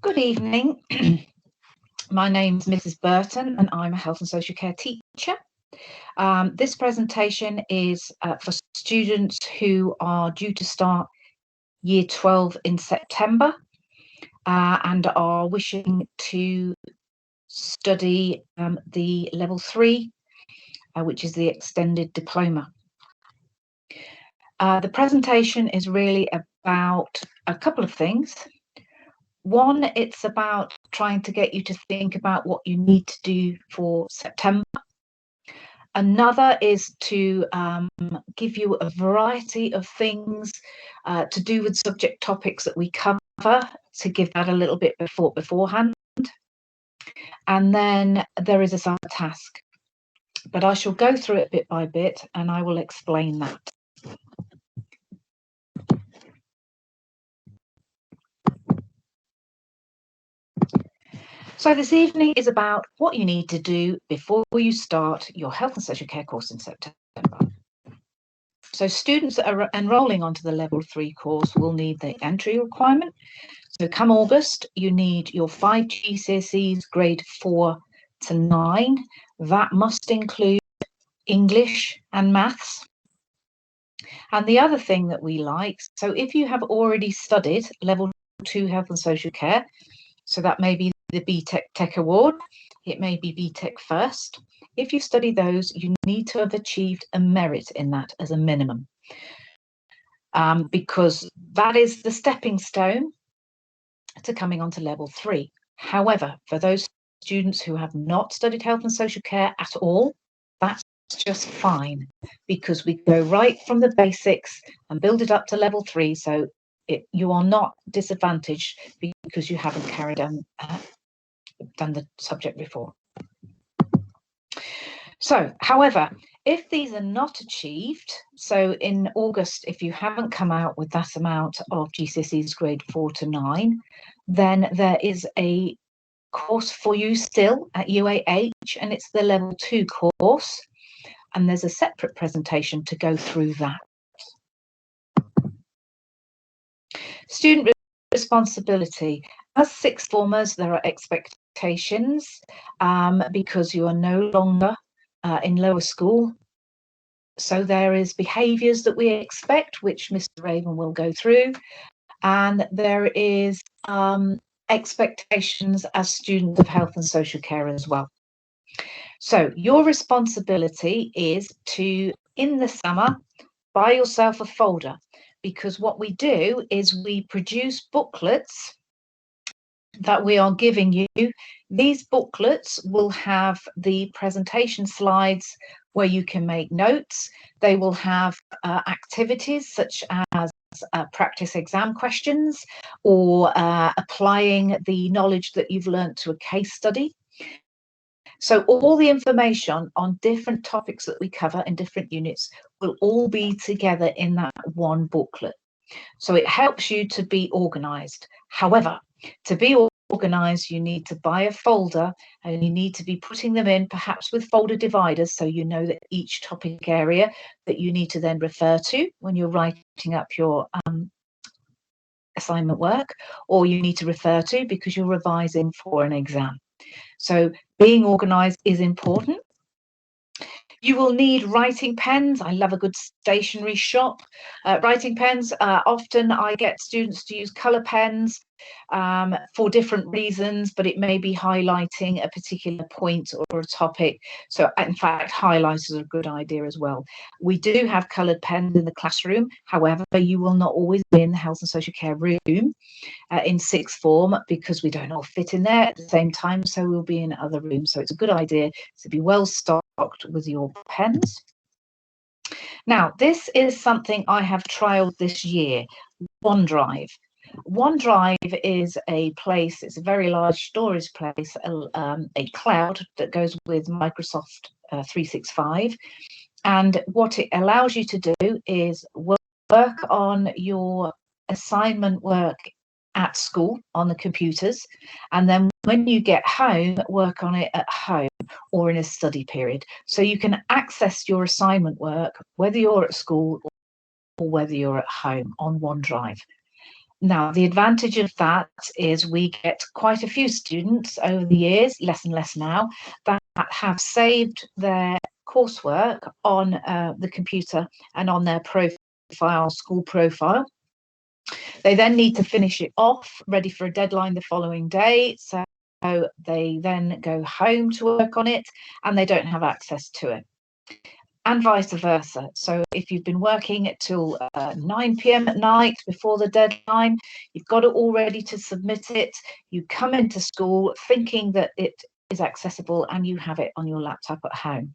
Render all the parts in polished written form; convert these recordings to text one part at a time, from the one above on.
Good evening. My name's Mrs. Burton and I'm a health and social care teacher. This presentation is for students who are due to start Year 12 in September and are wishing to study the Level 3, which is the extended diploma. The presentation is really about a couple of things. One, it's about trying to get you to think about what you need to do for September. Another is to give you a variety of things to do with subject topics that we cover, to give that a little bit beforehand. And then there is a summer task, but I shall go through it bit by bit and I will explain that. So this evening is about what you need to do before you start your health and social care course in September. So students that are enrolling onto the Level 3 course will need the entry requirement. So come August, you need your 5 GCSEs grade 4 to 9. That must include English and maths. And the other thing that we like, so if you have already studied Level 2 health and social care, so that may be the BTEC award, it may be BTEC first. If you study those, you need to have achieved a merit in that as a minimum, because that is the stepping stone to coming on to Level 3. However, for those students who have not studied health and social care at all, that's just fine, because we go right from the basics and build it up to Level 3, so you are not disadvantaged because you haven't carried on done the subject before. So, however, if these are not achieved, so in August, if you haven't come out with that amount of GCSEs grade 4 to 9, then there is a course for you still at UAH, and it's the Level 2 course, and there's a separate presentation to go through that. Student responsibility. As sixth formers, there are expectations because you are no longer in lower school. So there is behaviours that we expect, which Mr. Raven will go through, and there is expectations as students of health and social care as well. So your responsibility is to, in the summer, buy yourself a folder, because what we do is we produce booklets that we are giving you. These booklets will have the presentation slides where you can make notes. They will have activities such as practice exam questions or applying the knowledge that you've learnt to a case study. So all the information on different topics that we cover in different units will all be together in that one booklet. So it helps you to be organised. However, to be organised, you need to buy a folder and you need to be putting them in, perhaps with folder dividers, so you know that each topic area that you need to then refer to when you're writing up your assignment work, or you need to refer to because you're revising for an exam. So being organised is important. You will need writing pens. I love a good stationery shop. Writing pens, often I get students to use colour pens for different reasons, but it may be highlighting a particular point or a topic. So in fact, highlighters are a good idea as well. We do have coloured pens in the classroom. However, you will not always be in the health and social care room in sixth form, because we don't all fit in there at the same time, so we'll be in other rooms. So it's a good idea to be well stocked with your pens. Now, this is something I have trialed this year, OneDrive. OneDrive is a place, it's a very large storage place, a cloud that goes with Microsoft 365. And what it allows you to do is work on your assignment work at school on the computers, and then when you get home, work on it at home or in a study period. So you can access your assignment work whether you're at school or whether you're at home on OneDrive. Now, the advantage of that is we get quite a few students over the years, less and less now, that have saved their coursework on the computer and on their profile, school profile. They then need to finish it off, ready for a deadline the following day. So they then go home to work on it and they don't have access to it. And vice versa. So if you've been working till 9 p.m. at night before the deadline, you've got it all ready to submit it. You come into school thinking that it is accessible and you have it on your laptop at home.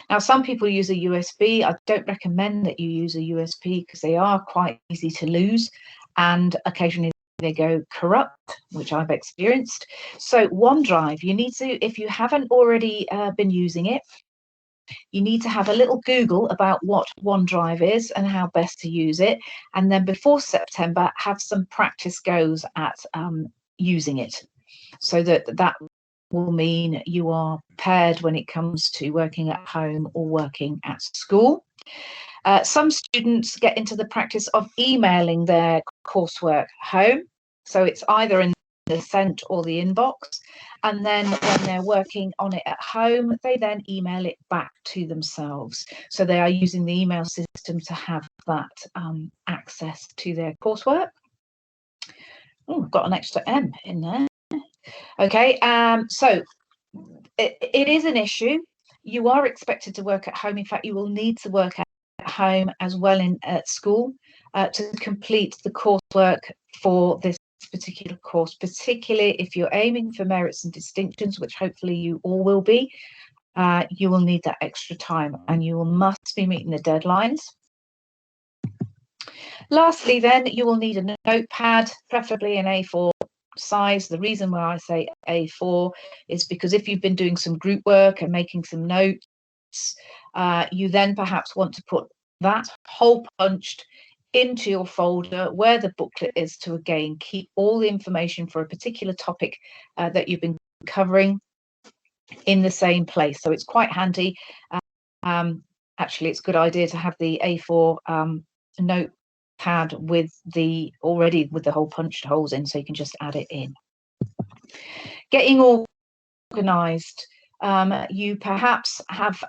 Now, some people use a USB. I don't recommend that you use a USB because they are quite easy to lose and occasionally they go corrupt, which I've experienced. So OneDrive, you need to, if you haven't already been using it, you need to have a little Google about what OneDrive is and how best to use it. And then before September, have some practice goes at using it so that will mean you are prepared when it comes to working at home or working at school. Some students get into the practice of emailing their coursework home. So it's either in the sent or the inbox. And then when they're working on it at home, they then email it back to themselves. So they are using the email system to have that access to their coursework. Oh, I've got an extra M in there. Okay, so it is an issue. You are expected to work at home. In fact, you will need to work at home as well at school to complete the coursework for this particular course, particularly if you're aiming for merits and distinctions, which hopefully you all will be. You will need that extra time and you must be meeting the deadlines. Lastly, then, you will need a notepad, preferably an A4 size. The reason why I say A4 is because if you've been doing some group work and making some notes, you then perhaps want to put that hole punched into your folder where the booklet is to again keep all the information for a particular topic that you've been covering in the same place. So it's quite handy. Actually, it's a good idea to have the A4 notepad with the hole punched holes in, so you can just add it in. Getting organised. You perhaps have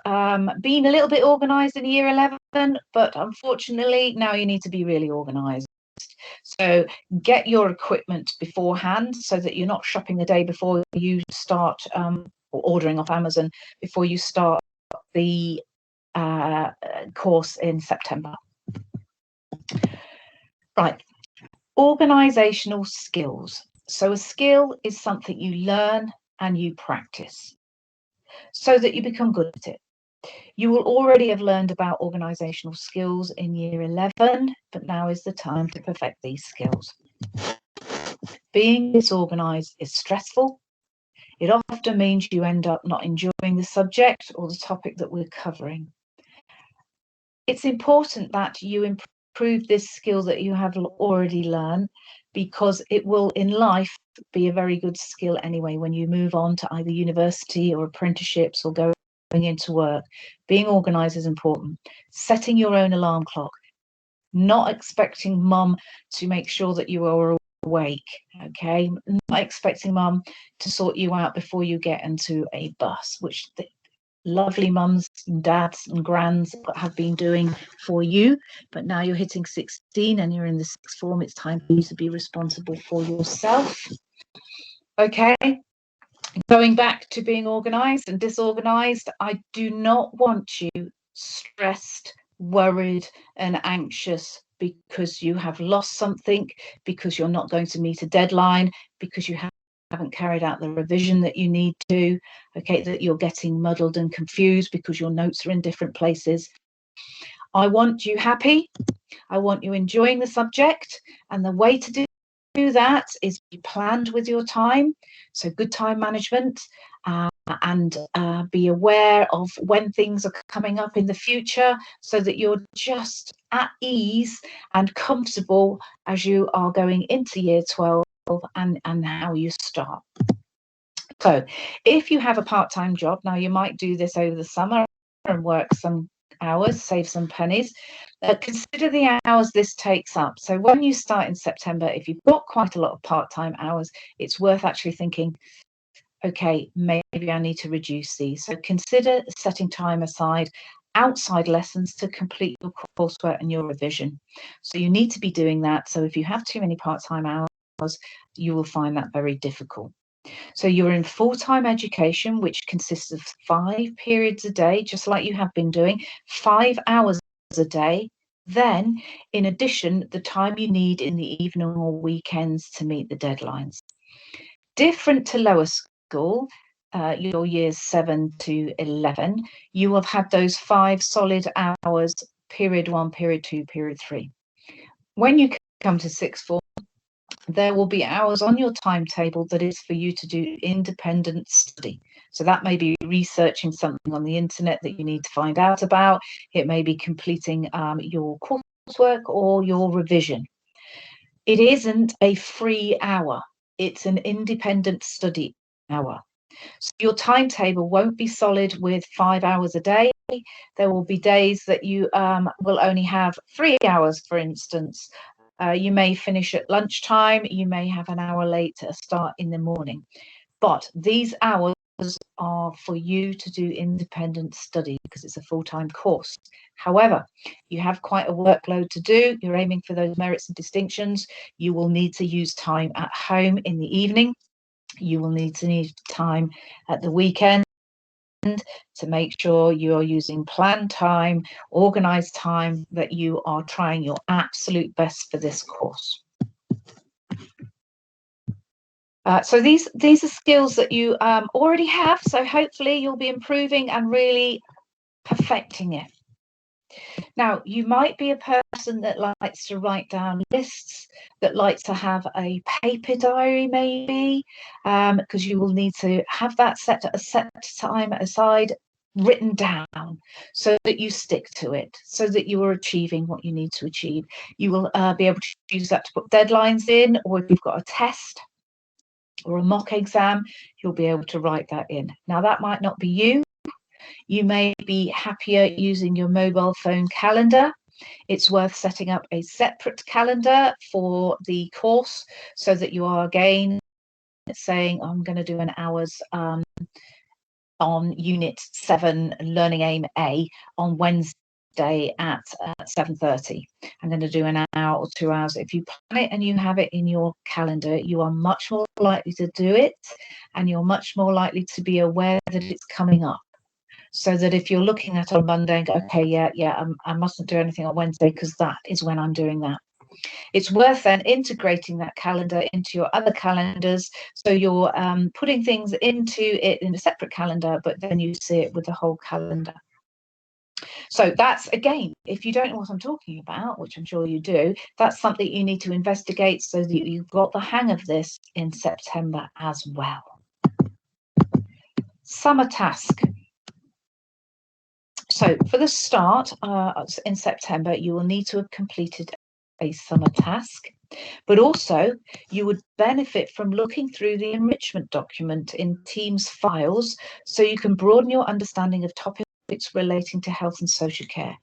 been a little bit organised in year 11, but unfortunately now you need to be really organised. So get your equipment beforehand so that you're not shopping the day before you start or ordering off Amazon before you start the course in September. Right, organisational skills. So a skill is something you learn and you practice so that you become good at it. You will already have learned about organisational skills in year 11, but now is the time to perfect these skills. Being disorganised is stressful. It often means you end up not enjoying the subject or the topic that we're covering. It's important that you improve this skill that you have already learned, because it will in life be a very good skill anyway when you move on to either university or apprenticeships or going into work. Being organised is important. Setting your own alarm clock, not expecting mum to make sure that you are awake, okay? Not expecting mum to sort you out before you get into a bus, which the lovely mums and dads and grands have been doing for you, but now you're hitting 16 and you're in the sixth form. It's time for you to be responsible for yourself. Okay, going back to being organised and disorganised, I do not want you stressed, worried and anxious because you have lost something, because you're not going to meet a deadline, because you haven't carried out the revision that you need to, okay, that you're getting muddled and confused because your notes are in different places. I want you happy. I want you enjoying the subject, and the way to do that is be planned with your time. So good time management, and be aware of when things are coming up in the future so that you're just at ease and comfortable as you are going into year 12 and how you start. So if you have a part-time job, now you might do this over the summer and work some hours, save some pennies. Consider the hours this takes up. So when you start in September, if you've got quite a lot of part-time hours, it's worth actually thinking, okay, maybe I need to reduce these. So consider setting time aside outside lessons to complete your coursework and your revision. So you need to be doing that. So if you have too many part-time hours, you will find that very difficult. So you're in full-time education, which consists of 5 periods a day, just like you have been doing, 5 hours a day. Then, in addition, the time you need in the evening or weekends to meet the deadlines. Different to lower school, your years 7 to 11, you will have had those 5 solid hours, period 1, period 2, period 3. When you come to sixth form, there will be hours on your timetable that is for you to do independent study. So that may be researching something on the internet that you need to find out about. It may be completing your coursework or your revision. It isn't a free hour. It's an independent study hour. So your timetable won't be solid with 5 hours a day. There will be days that you will only have 3 hours, for instance. You may finish at lunchtime. You may have an hour later start in the morning. But these hours are for you to do independent study because it's a full-time course. However, you have quite a workload to do. You're aiming for those merits and distinctions. You will need to use time at home in the evening. You will need time at the weekend to make sure you are using planned time, organized time, that you are trying your absolute best for this course. So these are skills that you already have, so hopefully you'll be improving and really perfecting it. Now, you might be a person that likes to write down lists, that likes to have a paper diary maybe, because you will need to have that set time aside written down so that you stick to it, so that you are achieving what you need to achieve. You will be able to use that to put deadlines in, or if you've got a test or a mock exam, you'll be able to write that in. Now, that might not be you. You may be happier using your mobile phone calendar. It's worth setting up a separate calendar for the course so that you are again saying, I'm going to do an hour's on Unit 7, Learning Aim A, on Wednesday at 7:30. I'm going to do an hour or 2 hours. If you plan it and you have it in your calendar, you are much more likely to do it, and you're much more likely to be aware that it's coming up. So that if you're looking at it on Monday and go, okay, yeah, I mustn't do anything on Wednesday because that is when I'm doing that. It's worth then integrating that calendar into your other calendars. So you're putting things into it in a separate calendar, but then you see it with the whole calendar. So that's, again, if you don't know what I'm talking about, which I'm sure you do, that's something you need to investigate so that you've got the hang of this in September as well. Summer task. So for the start, in September, you will need to have completed a summer task, but also you would benefit from looking through the enrichment document in Teams files so you can broaden your understanding of topics relating to health and social care.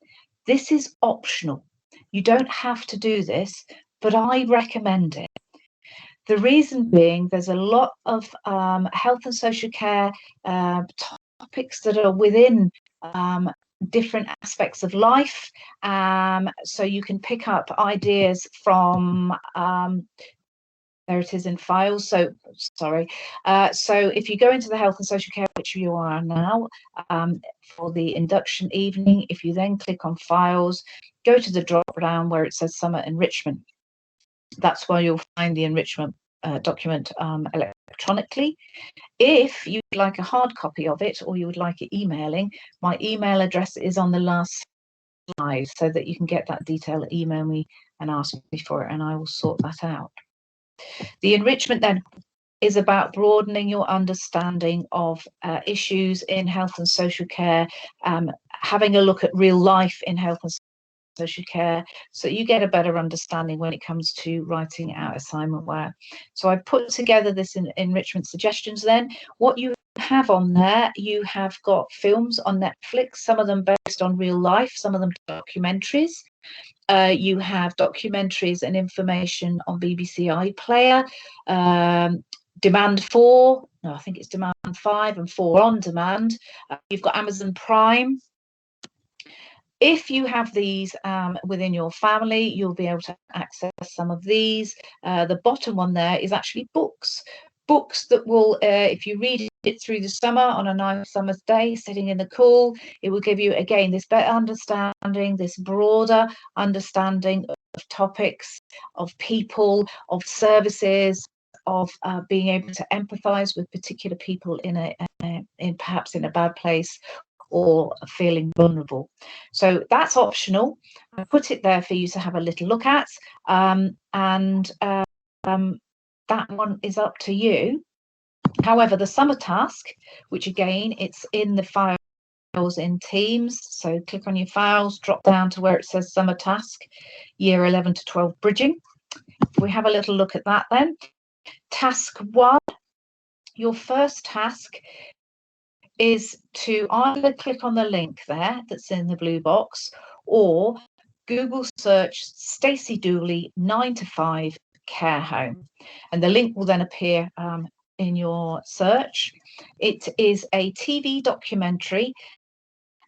This is optional. You don't have to do this, but I recommend it. The reason being, there's a lot of health and social care topics that are within different aspects of life, so you can pick up ideas from there it is in files. So sorry. So if you go into the health and social care, which you are now, for the induction evening, if you then click on files, go to the drop down where it says summer enrichment. That's where you'll find the enrichment document electronically. If you'd like a hard copy of it or you would like it emailing, my email address is on the last slide so that you can get that detail, email me and ask me for it and I will sort that out. The enrichment then is about broadening your understanding of issues in health and social care, having a look at real life in health and social care, so you get a better understanding when it comes to writing out assignment work. So I put together this enrichment suggestions then. What you have on there, you have got films on Netflix, some of them based on real life, some of them documentaries. You have documentaries and information on BBC iPlayer, Demand 4, no, I think it's Demand 5 and 4 on demand. You've got Amazon Prime. If you have these within your family, you'll be able to access some of these. The bottom one there is actually books. Books that will, if you read it through the summer on a nice summer's day, sitting in the cool, it will give you, again, this better understanding, this broader understanding of topics, of people, of services, of being able to empathize with particular people in perhaps in a bad place or feeling vulnerable. So that's optional. I put it there for you to have a little look at, and that one is up to you. However, the summer task, which again, it's in the files in Teams. So click on your files, drop down to where it says summer task, year 11 to 12 bridging. If we have a little look at that then. Task 1, your first task is to either click on the link there that's in the blue box, or Google search Stacey Dooley 9 to 5 care home, and the link will then appear in your search. It is a TV documentary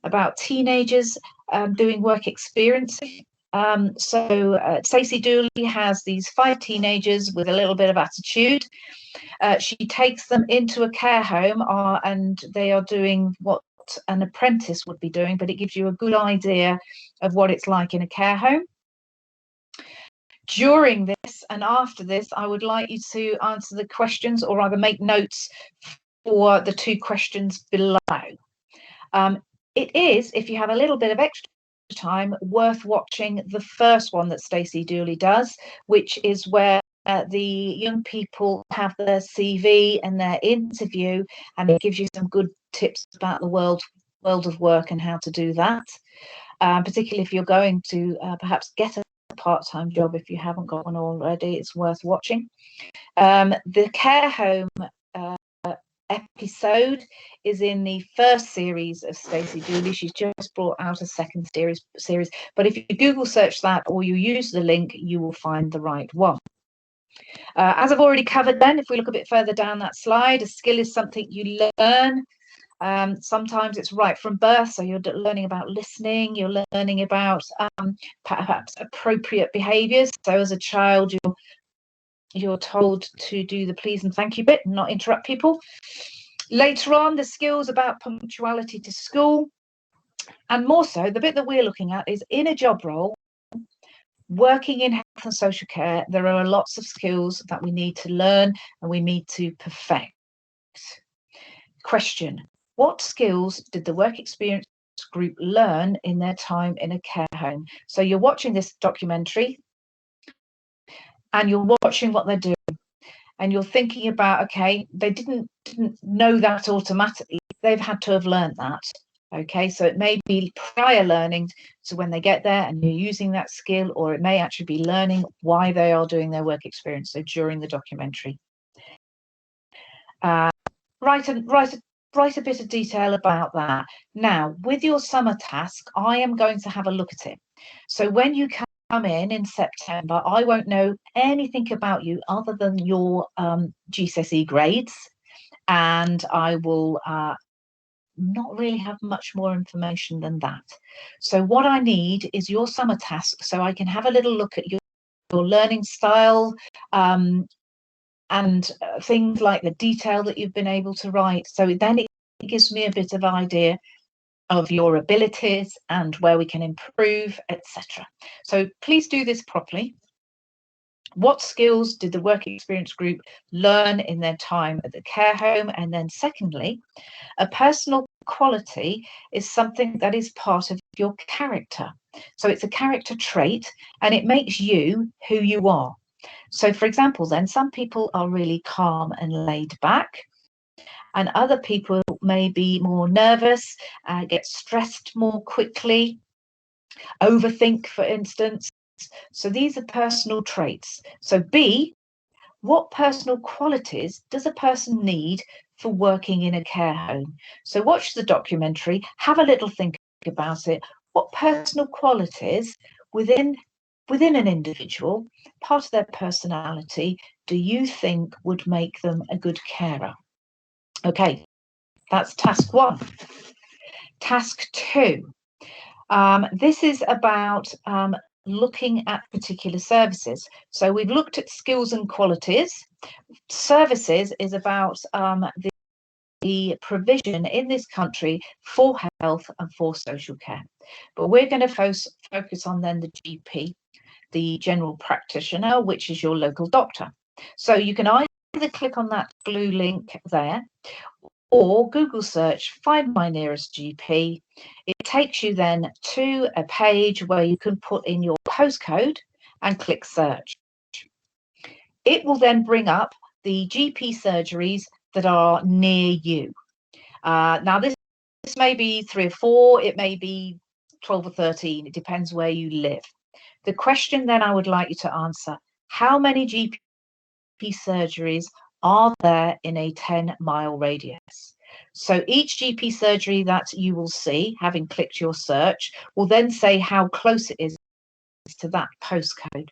about teenagers doing work experience. Stacey Dooley has these 5 teenagers with a little bit of attitude. She takes them into a care home, and they are doing what an apprentice would be doing, but it gives you a good idea of what it's like in a care home. During this and after this, I would like you to answer the questions, or rather make notes for the 2 questions below. It is, if you have a little bit of extra time, worth watching the first one that Stacey Dooley does, which is where the young people have their CV and their interview, and it gives you some good tips about the world of work and how to do that, particularly if you're going to perhaps get a part-time job. If you haven't got one already, it's worth watching. The care home episode is in the first series of Stacey Dooley. She's just brought out a second series, but if you Google search that or you use the link, you will find the right one. As I've already covered then, if we look a bit further down that slide, a skill is something you learn. Sometimes it's right from birth, so you're learning about listening, you're learning about perhaps appropriate behaviours. So as a child, you're told to do the please and thank you bit and not interrupt people. Later on, the skills about punctuality to school, and more so, the bit that we're looking at is in a job role, working in health and social care, there are lots of skills that we need to learn and we need to perfect. Question: what skills did the work experience group learn in their time in a care home? So you're watching this documentary and you're watching what they're doing, and you're thinking about, okay, they didn't know that automatically. They've had to have learned that. Okay, so it may be prior learning to when they get there and you're using that skill, or it may actually be learning why they are doing their work experience, so during the documentary. Write a bit of detail about that. Now, with your summer task, I am going to have a look at it. So when you come in September, I won't know anything about you other than your GCSE grades, and I will not really have much more information than that. So what I need is your summer task, so I can have a little look at your learning style, and things like the detail that you've been able to write. So then it gives me a bit of idea of your abilities and where we can improve, etc. So please do this properly. What skills did the work experience group learn in their time at the care home? And then secondly, a personal quality is something that is part of your character. So it's a character trait and it makes you who you are. So for example, then some people are really calm and laid back, and other people may be more nervous, get stressed more quickly, overthink, for instance. So these are personal traits. So B, what personal qualities does a person need for working in a care home. So watch the documentary, have a little think about it. What personal qualities within an individual, part of their personality, do you think would make them a good carer? Okay, that's task 1. Task 2. This is about looking at particular services. So we've looked at skills and qualities. Services is about the provision in this country for health and for social care. But we're going to focus on then the GP, the general practitioner, which is your local doctor. So you can either click on that blue link there, or Google search, find my nearest GP. It takes you then to a page where you can put in your postcode and click search. It will then bring up the GP surgeries that are near you. Now, this may be 3 or 4, it may be 12 or 13, it depends where you live. The question then I would like you to answer, how many GP surgeries are there in a 10-mile radius? So each GP surgery that you will see, having clicked your search, will then say how close it is to that postcode.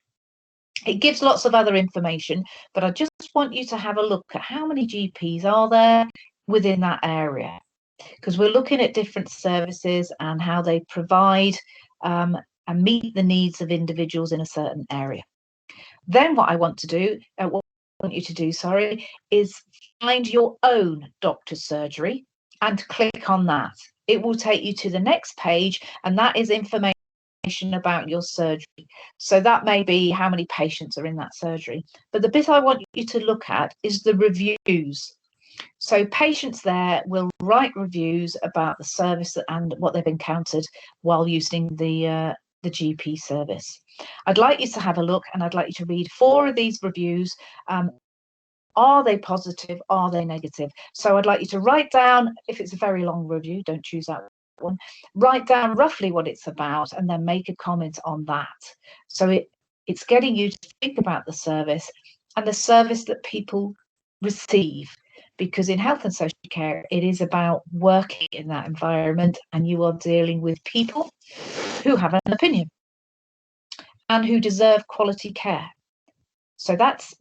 It gives lots of other information, but I just want you to have a look at how many GPs are there within that area, because we're looking at different services and how they provide and meet the needs of individuals in a certain area. Then what I want you to do, is find your own doctor's surgery and click on that. It will take you to the next page, and that is information about your surgery. So that may be how many patients are in that surgery. But the bit I want you to look at is the reviews. So patients there will write reviews about the service and what they've encountered while using the GP service. I'd like you to have a look, and I'd like you to read 4 of these reviews. Are they positive? Are they negative? So I'd like you to write down, if it's a very long review, don't choose that one, write down roughly what it's about and then make a comment on that. So it's getting you to think about the service and the service that people receive, because in health and social care, it is about working in that environment, and you are dealing with people who have an opinion and who deserve quality care. So that's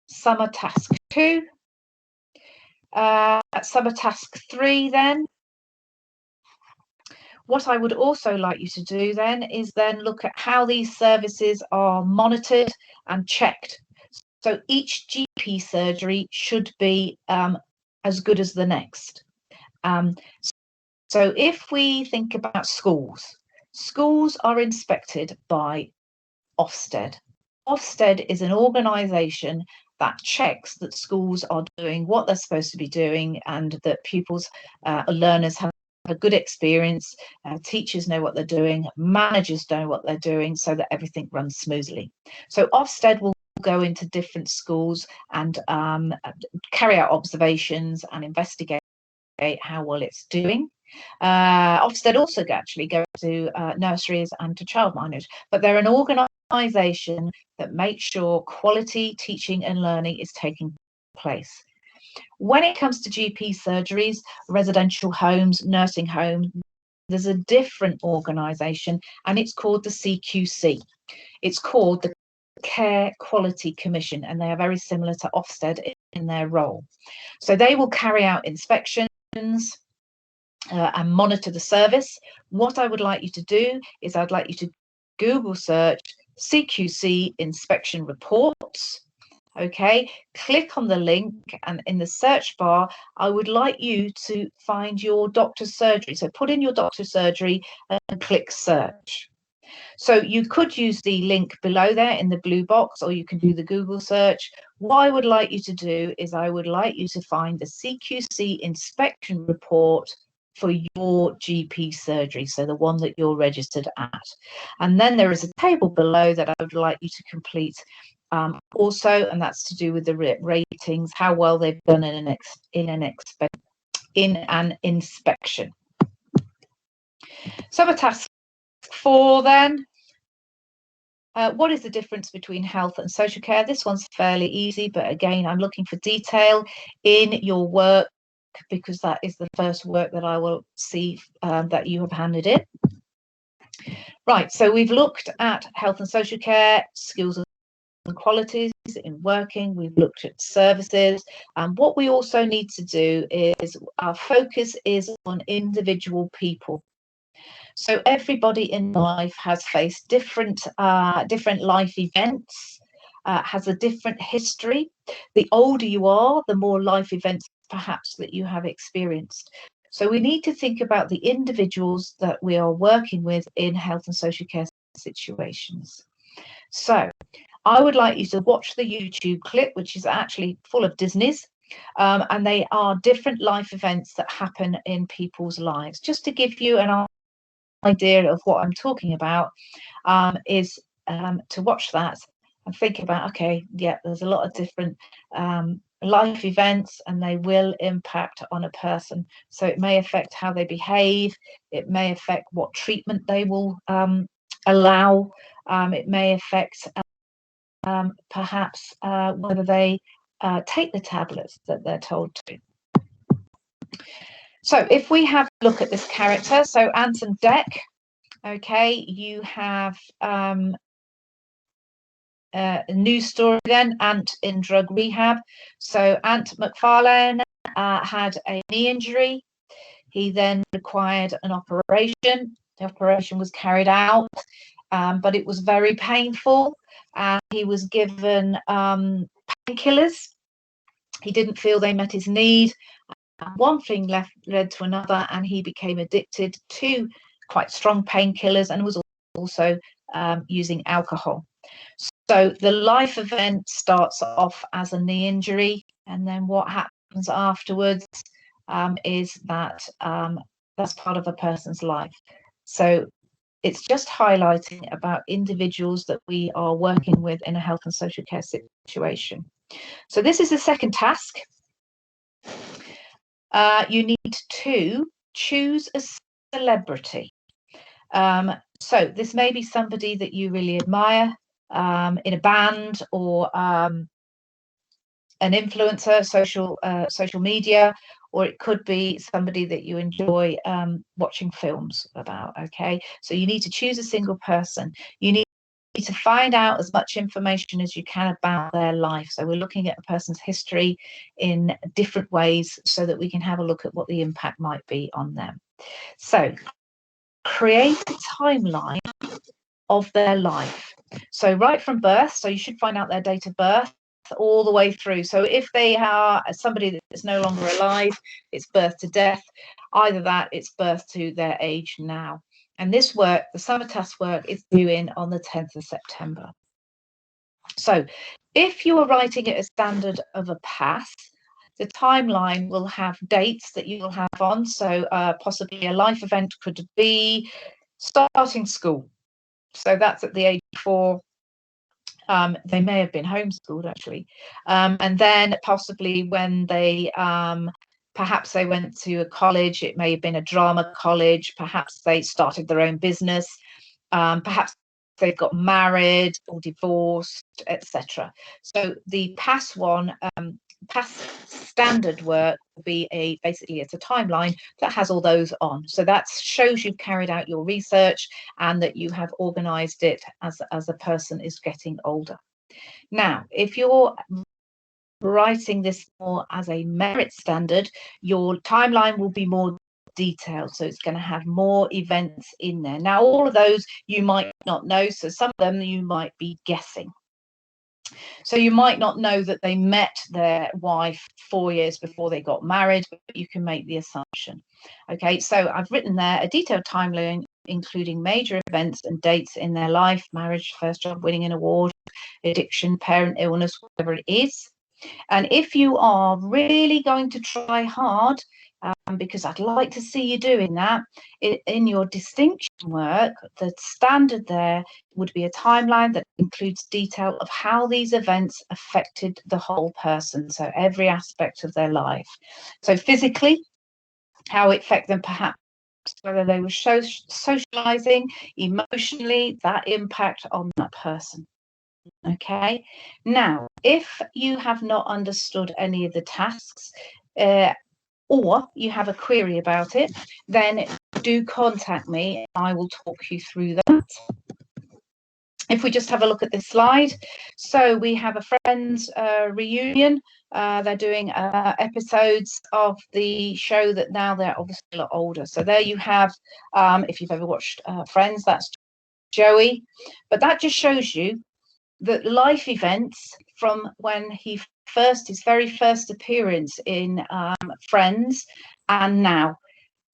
summer task 2. Summer task 3 then. What I would also like you to do then is then look at how these services are monitored and checked. So each GP surgery should be as good as the next. So if we think about schools are inspected by Ofsted. Ofsted is an organisation that checks that schools are doing what they're supposed to be doing, and that pupils, learners have a good experience, teachers know what they're doing, managers know what they're doing, so that everything runs smoothly. So Ofsted will go into different schools and carry out observations and investigate how well it's doing. Ofsted also actually go to nurseries and to childminders, but they're an organisation that makes sure quality teaching and learning is taking place. When it comes to GP surgeries, residential homes, nursing homes, there's a different organisation, and it's called the CQC. It's called the Care Quality Commission, and they are very similar to Ofsted in their role. So they will carry out inspections and monitor the service. What I would like you to do is I'd like you to Google search CQC inspection reports. Okay, click on the link, and in the search bar, I would like you to find your doctor's surgery. So put in your doctor's surgery and click search. So you could use the link below there in the blue box, or you can do the Google search. What I would like you to do is I would like you to find the CQC inspection report for your GP surgery, so the one that you're registered at. And then there is a table below that I would like you to complete also, and that's to do with the ratings, how well they've done in an inspection. Summer task 4 then. What is the difference between health and social care? This one's fairly easy, but again, I'm looking for detail in your work because that is the first work that I will see that you have handed in. Right, so we've looked at health and social care, skills and qualities in working, we've looked at services, and what we also need to do is our focus is on individual people. So everybody in life has faced different life events, has a different history. The older you are, the more life events perhaps that you have experienced. So we need to think about the individuals that we are working with in health and social care situations. So I would like you to watch the YouTube clip, which is actually full of Disney's, and they are different life events that happen in people's lives. Just to give you an idea of what I'm talking about, is to watch that and think about, okay, yeah, there's a lot of different life events and they will impact on a person. So it may affect how they behave, it may affect what treatment they will allow, it may affect perhaps whether they take the tablets that they're told to. So if we have a look at this character, so Ant and Dec, okay, you have a news story then, Ant in drug rehab. So Ant McFarlane had a knee injury. He then required an operation. The operation was carried out, but it was very painful. He was given painkillers. He didn't feel they met his need. One thing led to another, and he became addicted to quite strong painkillers and was also using alcohol. So the life event starts off as a knee injury, and then what happens afterwards is that that's part of a person's life. So it's just highlighting about individuals that we are working with in a health and social care situation. So this is the second task. You need to choose a celebrity. So this may be somebody that you really admire in a band, or an influencer, social media, or it could be somebody that you enjoy watching films about. Okay, so you need to choose a single person. You need to find out as much information as you can about their life. So we're looking at a person's history in different ways so that we can have a look at what the impact might be on them. So create a timeline of their life. So right from birth, so you should find out their date of birth all the way through. So if they are somebody that's no longer alive, it's birth to death. Either that, it's birth to their age now. And this work, the summer task work, is due in on the 10th of September. So if you are writing at a standard of a pass, the timeline will have dates that you will have on. So possibly a life event could be starting school. So that's at the age of 4. They may have been homeschooled actually. And then possibly when they perhaps they went to a college, it may have been a drama college, perhaps they started their own business, perhaps they've got married or divorced, etc. So the pass one, pass standard work will be basically it's a timeline that has all those on. So that shows you've carried out your research and that you have organized it as a person is getting older. Now, if you're writing this more as a merit standard, your timeline will be more detailed, so it's going to have more events in there. Now all of those you might not know, so some of them you might be guessing. So you might not know that they met their wife 4 years before they got married, but you can make the assumption. Okay, so I've written there a detailed timeline including major events and dates in their life: marriage, first job, winning an award, addiction, parent illness, whatever it is. And if you are really going to try hard, because I'd like to see you doing that, in your distinction work, the standard there would be a timeline that includes detail of how these events affected the whole person, so every aspect of their life. So physically, how it affected them, perhaps whether they were socializing, emotionally, that impact on that person. Okay, now if you have not understood any of the tasks, or you have a query about it, then do contact me. I will talk you through that. If we just have a look at this slide, so we have a Friends reunion. They're doing episodes of the show that now they're obviously a lot older. So there you have, if you've ever watched Friends, that's Joey. But that just shows you that life events from when his very first appearance in Friends and now,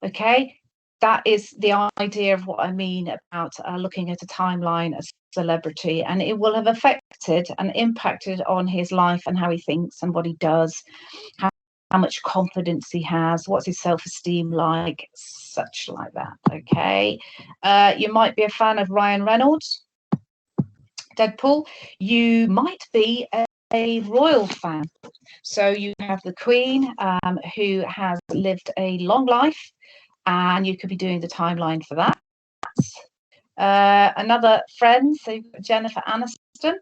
okay? That is the idea of what I mean about looking at a timeline as celebrity, and it will have affected and impacted on his life and how he thinks and what he does, how much confidence he has, what's his self-esteem like, such like that. Okay, you might be a fan of Ryan Reynolds, Deadpool. You might be a royal fan, so you have the Queen, who has lived a long life, and you could be doing the timeline for that. Another friend, so Jennifer Aniston,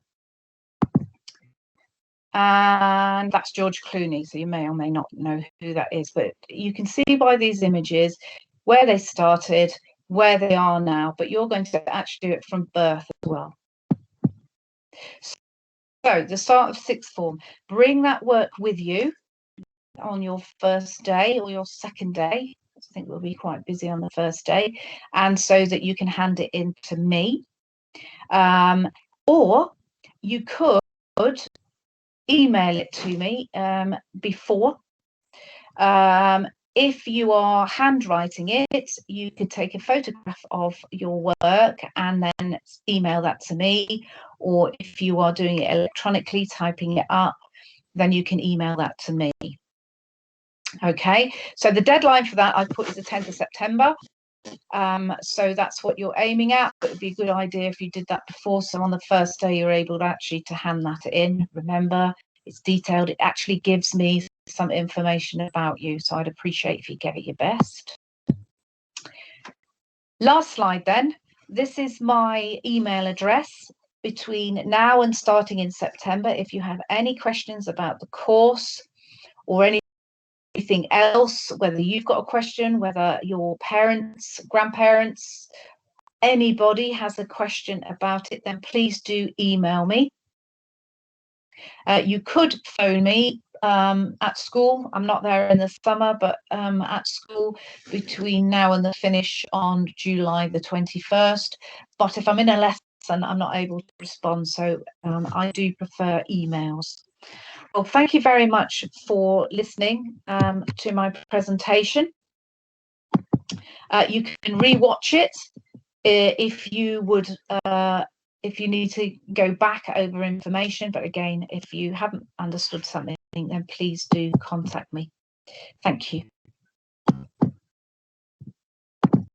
and that's George Clooney. So you may or may not know who that is, but you can see by these images where they started, where they are now, but you're going to actually do it from birth as well. So the start of sixth form, bring that work with you on your first day or your second day. I think we'll be quite busy on the first day, and so that you can hand it in to me. Or you could email it to me before. If you are handwriting it, you could take a photograph of your work and then email that to me. Or if you are doing it electronically, typing it up, then you can email that to me. Okay, so the deadline for that I put is the 10th of September. So that's what you're aiming at, but it'd be a good idea if you did that before, so on the first day you're able to actually to hand that in. Remember, it's detailed, it actually gives me some information about you, so I'd appreciate if you give it your best. Last slide then. This is my email address between now and starting in September. If you have any questions about the course or anything else, whether you've got a question, whether your parents, grandparents, anybody has a question about it, then please do email me. You could phone me at school. I'm not there in the summer, but at school between now and the finish on July the 21st. But if I'm in a lesson, I'm not able to respond, so I do prefer emails. Well, thank you very much for listening to my presentation. You can re-watch it if you would, if you need to go back over information. But again, if you haven't understood something, then please do contact me. Thank you.